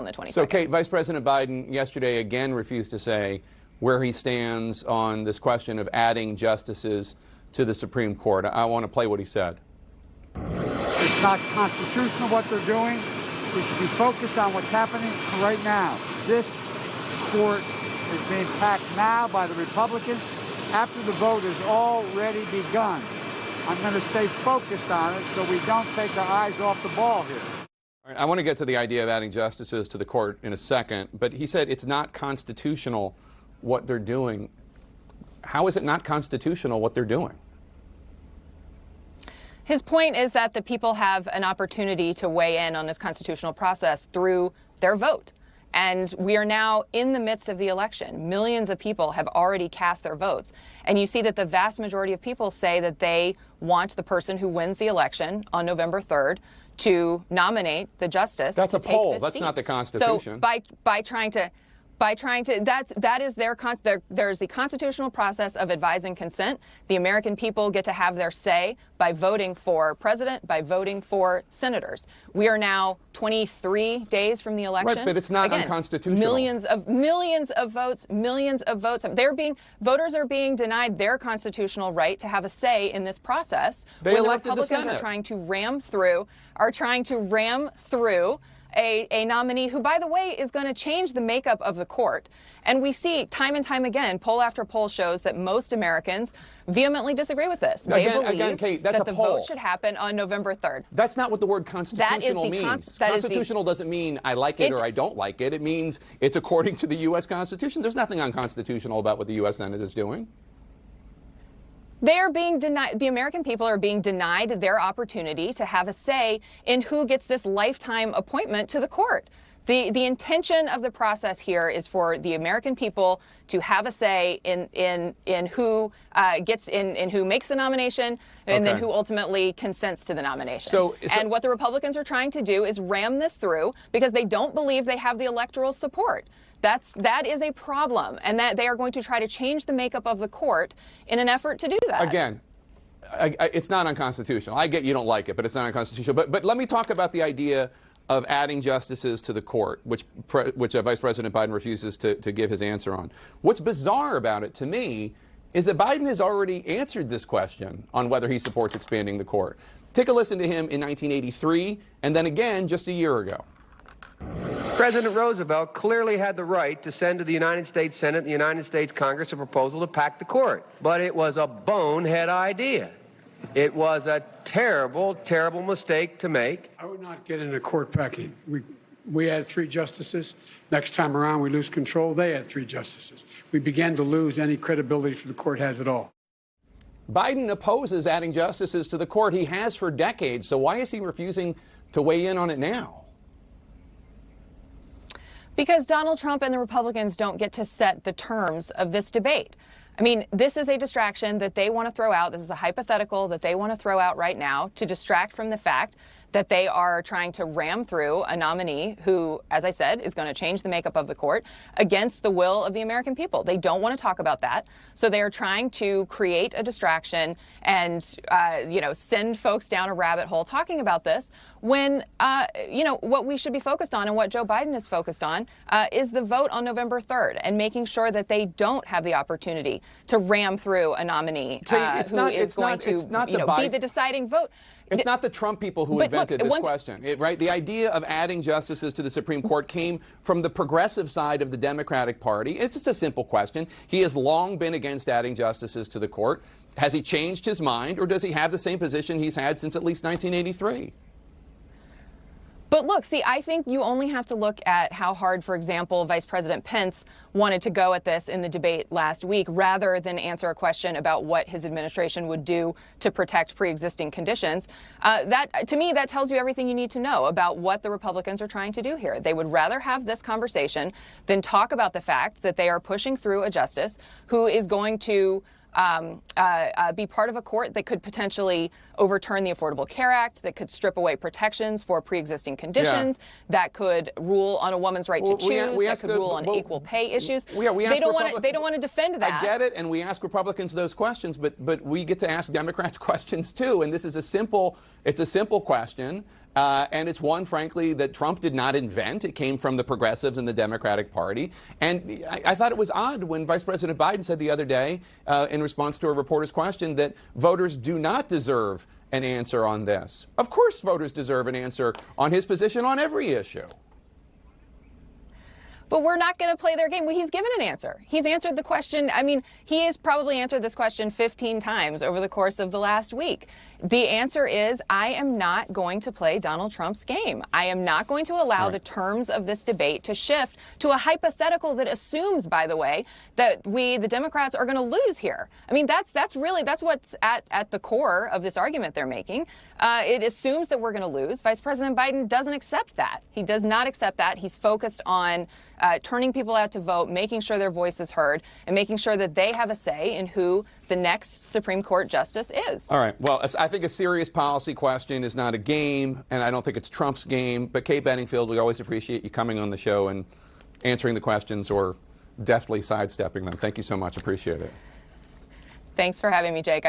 on the 22nd. So, Kate, Vice President Biden yesterday again refused to say where he stands on this question of adding justices to the Supreme Court. I want to play what he said. It's not constitutional what they're doing. We should be focused on what's happening right now. This court is being packed now by the Republicans after the vote has already begun. I'm going to stay focused on it so we don't take our eyes off the ball here. All right, I want to get to the idea of adding justices to the court in a second, but he said it's not constitutional what they're doing. How is it not constitutional what they're doing? His point is that the people have an opportunity to weigh in on this constitutional process through their vote. And we are now in the midst of the election. Millions of people have already cast their votes. And you see that the vast majority of people say that they want the person who wins the election on November 3rd to nominate the justice. That's a poll. That's not the Constitution. So that is there's the constitutional process of advise and consent. The American people get to have their say by voting for president, by voting for senators. We are now 23 days from the election. Right, but it's not unconstitutional. Millions of votes. Voters are being denied their constitutional right to have a say in this process. They the elected Republicans the Senate. are trying to ram through a nominee who, by the way, is going to change the makeup of the court. And we see time and time again, poll after poll shows that most Americans vehemently disagree with this. They believe Kate, that the vote should happen on November 3rd. That's not what the word constitutional means. Constitutional doesn't mean I like it or I don't like it. It means it's according to the U.S. Constitution. There's nothing unconstitutional about what the U.S. Senate is doing. They are being denied, the American people are being denied their opportunity to have a say in who gets this lifetime appointment to the court. The intention of the process here is for the American people to have a say in who who makes the nomination and then who ultimately consents to the nomination. And what the Republicans are trying to do is ram this through because they don't believe they have the electoral support. That is a problem, and that they are going to try to change the makeup of the court in an effort to do that. Again, it's not unconstitutional. I get you don't like it, but it's not unconstitutional. But let me talk about the idea of adding justices to the court, which Vice President Biden refuses to give his answer on. What's bizarre about it to me is that Biden has already answered this question on whether he supports expanding the court. Take a listen to him in 1983 and then again just a year ago. President Roosevelt clearly had the right to send to the United States Senate and the United States Congress a proposal to pack the court. But it was a bonehead idea. It was a terrible, terrible mistake to make. I would not get into court packing. We had 3 justices. Next time around, we lose control. They had 3 justices. We began to lose any credibility for the court has at all. Biden opposes adding justices to the court. He has for decades. So why is he refusing to weigh in on it now? Because Donald Trump and the Republicans don't get to set the terms of this debate. I mean, this is a distraction that they want to throw out. This is a hypothetical that they want to throw out right now to distract from the fact that they are trying to ram through a nominee who, as I said, is going to change the makeup of the court against the will of the American people. They don't want to talk about that. So they are trying to create a distraction and, send folks down a rabbit hole talking about this when, what we should be focused on and what Joe Biden is focused on is the vote on November 3rd and making sure that they don't have the opportunity to ram through a nominee who is going to be the deciding vote. It's not the Trump people who invented this question, right? The idea of adding justices to the Supreme Court came from the progressive side of the Democratic Party. It's just a simple question. He has long been against adding justices to the court. Has he changed his mind, or does he have the same position he's had since at least 1983? But look, see, I think you only have to look at how hard, for example, Vice President Pence wanted to go at this in the debate last week, rather than answer a question about what his administration would do to protect pre-existing conditions. To me, that tells you everything you need to know about what the Republicans are trying to do here. They would rather have this conversation than talk about the fact that they are pushing through a justice who is going to be part of a court that could potentially overturn the Affordable Care Act, that could strip away protections for pre-existing conditions, that could rule on a woman's right to choose, that could rule on equal pay issues. They don't want to defend that. I get it, and we ask Republicans those questions, but we get to ask Democrats questions too. And this is a simple question. And it's one, frankly, that Trump did not invent. It came from the progressives in the Democratic Party. And I thought it was odd when Vice President Biden said the other day, in response to a reporter's question, that voters do not deserve an answer on this. Of course voters deserve an answer on his position on every issue. But we're not going to play their game. Well, he's given an answer. He's answered the question. I mean, he has probably answered this question 15 times over the course of the last week. The answer is, I am not going to play Donald Trump's game. I am not going to allow the terms of this debate to shift to a hypothetical that assumes, by the way, that we, the Democrats, are going to lose here. I mean, that's what's at the core of this argument they're making. It assumes that we're going to lose. Vice President Biden doesn't accept that. He does not accept that. He's focused on turning people out to vote, making sure their voice is heard, and making sure that they have a say in who the next Supreme Court justice is. All right. Well, I think a serious policy question is not a game, and I don't think it's Trump's game. But Kate Bedingfield, we always appreciate you coming on the show and answering the questions or deftly sidestepping them. Thank you so much. Appreciate it. Thanks for having me, Jake.